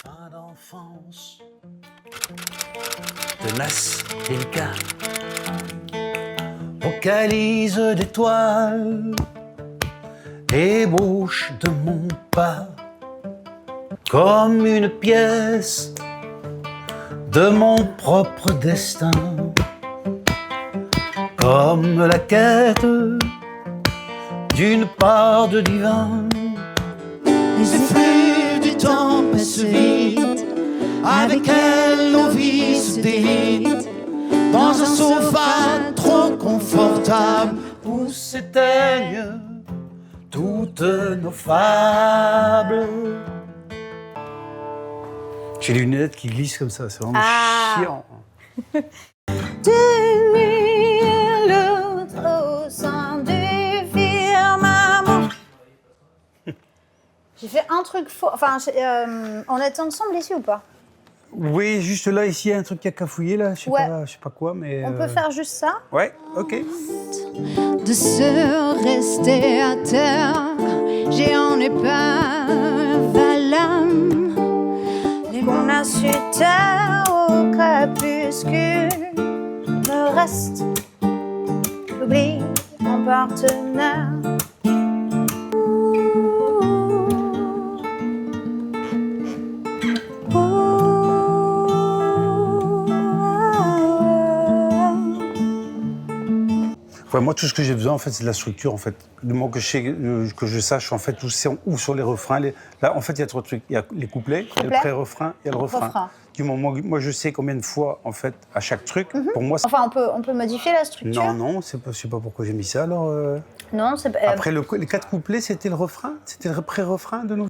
Fin d'enfance, tenace, délicat, vocalise d'étoiles, ébauche de mon pas, comme une pièce de mon propre destin, comme la quête d'une part de divin. Les effluves du temps passent vite, avec elle nos vies se délite, dans un sofa trop confortable Où s'éteignent toutes nos fables. J'ai les lunettes qui glissent comme ça, c'est vraiment chiant. D'une nuit à l'autre au sein du firmament. J'ai fait un truc faux. Enfin, on était ensemble ici ou pas? Oui, juste là, ici, il y a un truc qui a cafouillé, là, je sais pas quoi, mais... On peut faire juste ça? Ouais, ok. de se rester à terre. J'en ai pas valable. Qu'on a su taire au crépuscule. Le reste, j'oublie mon partenaire. Ouais, moi, tout ce que j'ai besoin, en fait, c'est de la structure, en fait. Du moment que je sache, en fait, où sont les refrains. Là, en fait, il y a trois trucs. Il y a les couplets, il y a le pré-refrain, il y a le refrain. Du moment où moi, je sais combien de fois, en fait, à chaque truc, pour moi... Enfin, on peut modifier la structure. Non, je sais pas pourquoi j'ai mis ça, alors... Non, c'est pas... Après, les 4 couplets, c'était le refrain? C'était le pré-refrain de nous?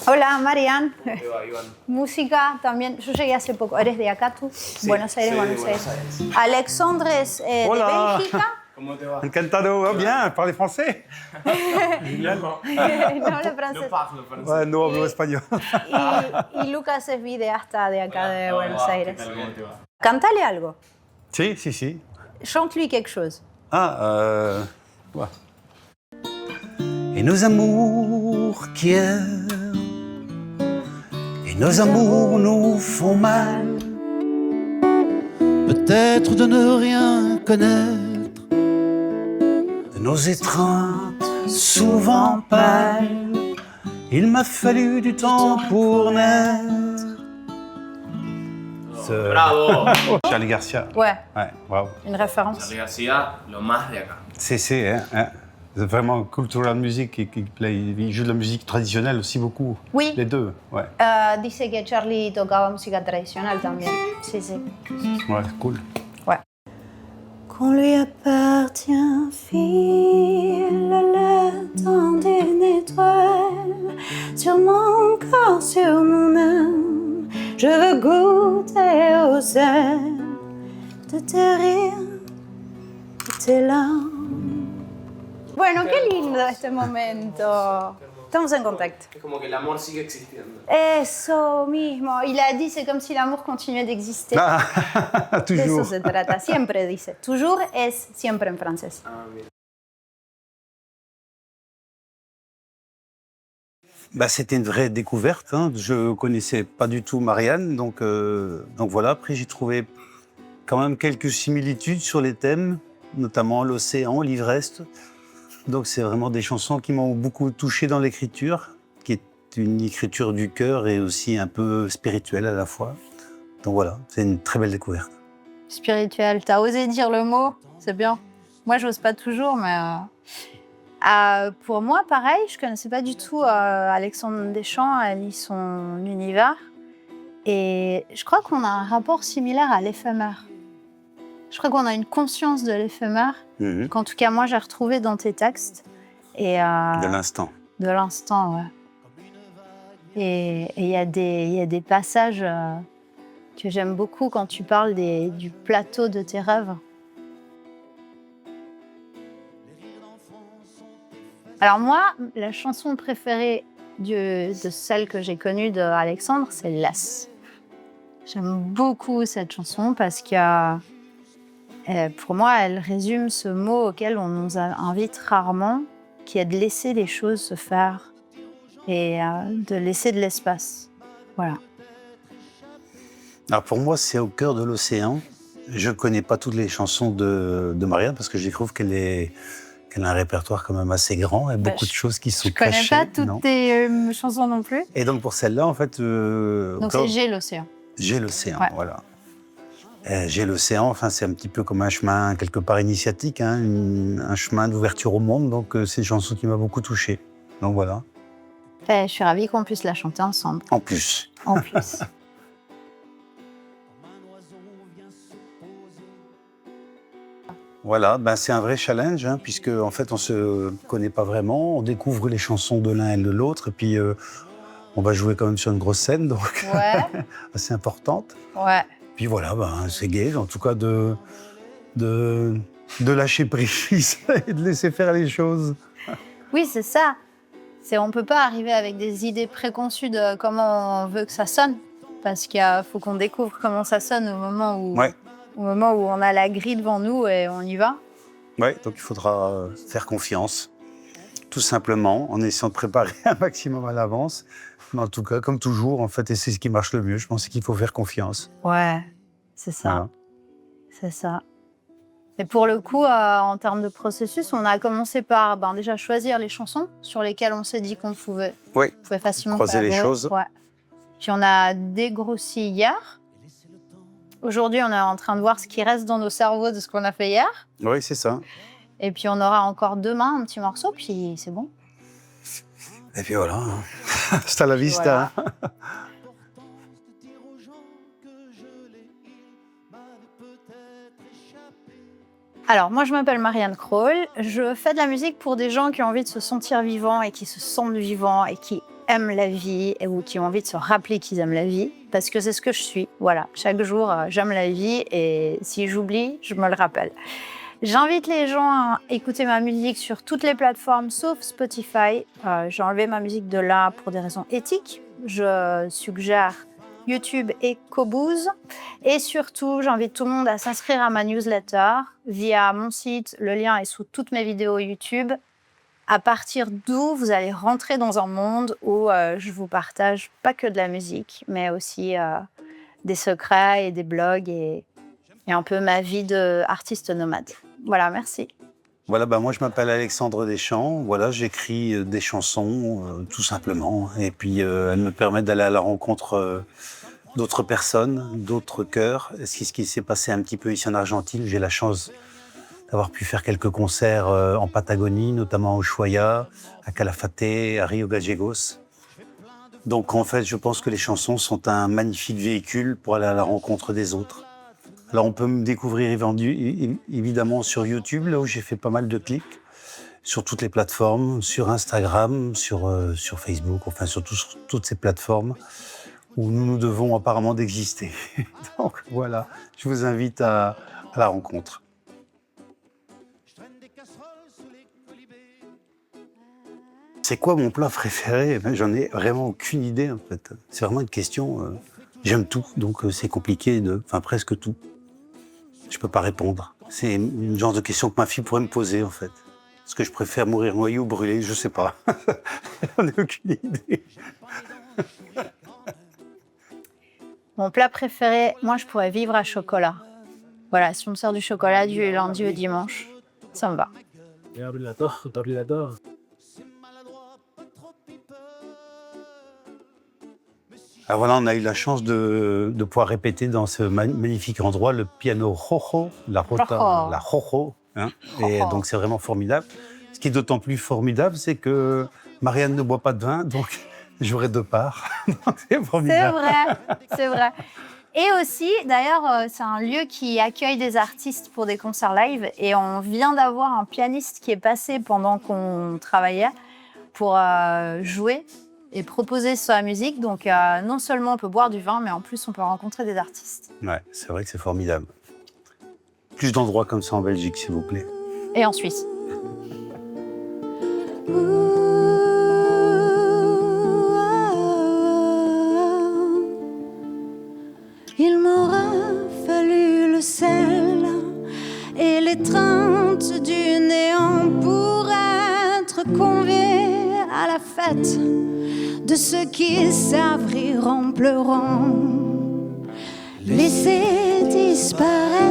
Hola, Marian. Iván. Música también. Yo llegué hace poco. ¿Eres de acá tú? Sí, Buenos Aires, soy de Buenos Aires. Buenos Aires. Alexandre es de Hola. Bélgica. ¿Cómo te va? Encantado, oh, bien, parlez français? Génial. No habla No francés. parlo francés. Ouais, no hablo español. Y Lucas es videasta de acá de Buenos Hola, Aires. ¿qué tal? ¿Cómo te va? Cantale algo. Si. Chante-lui quelque chose. Ouais. Et nos amours qui errent, et nos amours nous font mal. Peut-être de ne rien connaître, De nos étreintes souvent pâles, il m'a fallu du temps pour naître. Bravo. Charlie Garcia. Ouais, Ouais, bravo. une référence. Charly García, lo más de acá. C'est hein. C'est vraiment cultural music il joue de la musique traditionnelle aussi beaucoup. Oui. Les deux, ouais. Dice que Charlie tocaba música tradicional también. Sí, sí. Ouais, cool. Ouais. Qu'on lui appartient, file le temps d'une étoile sur mon corps, sur mon âme. Je veux goûter aux ailes de tes rires, de tes larmes. Bueno, qué lindo este momento. Estamos en contacto. Es como que el amor sigue existiendo. Eso mismo. Il a dit, c'est comme si l'amour continuait d'exister. Ah, De eso toujours. se trata. Siempre dice. Toujours es siempre en francés. Ah, mira. Bah, c'était une vraie découverte. Hein. Je connaissais pas du tout Marianne, donc voilà. Après, j'ai trouvé quand même quelques similitudes sur les thèmes, notamment l'océan, l'ivresse. Donc, c'est vraiment des chansons qui m'ont beaucoup touché dans l'écriture, qui est une écriture du cœur et aussi un peu spirituelle à la fois. Donc voilà, c'est une très belle découverte. Spirituel. T'as osé dire le mot, c'est bien. Moi, j'ose pas toujours, mais pour moi, pareil, je connaissais pas du tout Alexandre Deschamps, elle lit son univers, et je crois qu'on a un rapport similaire à l'éphémère. Je crois qu'on a une conscience de l'éphémère, qu'en tout cas moi j'ai retrouvé dans tes textes. Et, De l'instant. De l'instant, ouais. Et il y a des passages que j'aime beaucoup quand tu parles du plateau de tes rêves. Alors moi, la chanson préférée de celle que j'ai connue d'Alexandre, c'est Laisse. J'aime beaucoup cette chanson parce que pour moi, elle résume ce mot auquel on nous invite rarement, qui est de laisser les choses se faire et de laisser de l'espace. Voilà. Alors pour moi, c'est au cœur de l'océan. Je ne connais pas toutes les chansons de Marianne parce que je trouve qu'elle a un répertoire quand même assez grand et beaucoup de choses qui sont cachées. Je ne connais pas toutes tes chansons non plus. Et donc pour celle-là, en fait... donc c'est J'ai l'océan. J'ai l'océan, ouais. Voilà. J'ai l'océan, enfin, c'est un petit peu comme un chemin quelque part initiatique, hein, un chemin d'ouverture au monde. Donc c'est une chanson qui m'a beaucoup touché. Donc voilà. Je suis ravie qu'on puisse la chanter ensemble. En plus. En plus. Voilà, ben c'est un vrai challenge, hein, puisque en fait on se connaît pas vraiment, on découvre les chansons de l'un et de l'autre, et puis on va jouer quand même sur une grosse scène, donc ouais. assez importante. Ouais. Puis voilà, ben, c'est gai, en tout cas de lâcher prise et de laisser faire les choses. Oui, c'est ça. On peut pas arriver avec des idées préconçues de comment on veut que ça sonne, parce qu'il faut qu'on découvre comment ça sonne au moment où. Ouais. Au moment où on a la grille devant nous et on y va. Oui, donc il faudra faire confiance, tout simplement, en essayant de préparer un maximum à l'avance. Mais en tout cas, comme toujours, en fait, et c'est ce qui marche le mieux, je pense qu'il faut faire confiance. Ouais, c'est ça. Voilà. C'est ça. Et pour le coup, en termes de processus, on a commencé par déjà choisir les chansons sur lesquelles on s'est dit qu'on pouvait facilement croiser les choses. Ouais. Puis on a dégrossi hier. Aujourd'hui, on est en train de voir ce qui reste dans nos cerveaux de ce qu'on a fait hier. Oui, c'est ça. Et puis, on aura encore demain un petit morceau, puis c'est bon. Et puis voilà. Hasta la vista. Voilà. Alors, moi, je m'appelle Marianne Krol. Je fais de la musique pour des gens qui ont envie de se sentir vivants et qui se sentent vivants et qui aiment la vie ou qui ont envie de se rappeler qu'ils aiment la vie, parce que c'est ce que je suis. Voilà, chaque jour, j'aime la vie et si j'oublie, je me le rappelle. J'invite les gens à écouter ma musique sur toutes les plateformes sauf Spotify. J'ai enlevé ma musique de là pour des raisons éthiques. Je suggère YouTube et Qobuz. Et surtout, j'invite tout le monde à s'inscrire à ma newsletter via mon site. Le lien est sous toutes mes vidéos YouTube. À partir d'où vous allez rentrer dans un monde où je vous partage pas que de la musique, mais aussi des secrets et des blogs et un peu ma vie d'artiste nomade. Voilà, merci. Voilà, moi je m'appelle Alexandre Deschamps. Voilà, j'écris des chansons, tout simplement. Et puis elles me permettent d'aller à la rencontre d'autres personnes, d'autres cœurs. Ce qui s'est passé un petit peu ici en Argentine, j'ai la chance d'avoir pu faire quelques concerts en Patagonie, notamment à Ushuaia, à Calafate, à Rio Gallegos. Donc en fait, je pense que les chansons sont un magnifique véhicule pour aller à la rencontre des autres. Alors on peut me découvrir évidemment sur YouTube, là où j'ai fait pas mal de clips, sur toutes les plateformes, sur Instagram, sur Facebook, enfin sur toutes ces plateformes où nous devons apparemment d'exister. Donc voilà, je vous invite à la rencontre. C'est quoi mon plat préféré? J'en ai vraiment aucune idée, en fait. C'est vraiment une question... j'aime tout, donc c'est compliqué enfin presque tout. Je peux pas répondre. C'est une genre de question que ma fille pourrait me poser, en fait. Est-ce que je préfère mourir noyé ou brûlé? Je sais pas. J'en ai aucune idée. Mon plat préféré, moi, je pourrais vivre à chocolat. Voilà, si on me sert du chocolat du lundi au dimanche, ça me va. Alors voilà, on a eu la chance de pouvoir répéter dans ce magnifique endroit le piano Jojo, la Jojo. Hein, et donc c'est vraiment formidable. Ce qui est d'autant plus formidable, c'est que Marianne ne boit pas de vin, donc j'aurai 2 parts. Donc c'est formidable. C'est vrai. Et aussi, d'ailleurs, c'est un lieu qui accueille des artistes pour des concerts live. Et on vient d'avoir un pianiste qui est passé pendant qu'on travaillait pour jouer et proposer sa musique. Donc, non seulement on peut boire du vin, mais en plus, on peut rencontrer des artistes. Ouais, c'est vrai que c'est formidable. Plus d'endroits comme ça en Belgique, s'il vous plaît. Et en Suisse. Ooh. m'aura fallu le sel et l'étreinte du néant pour être convié à la fête de ceux qui savent rire en pleurant. Laisser disparaître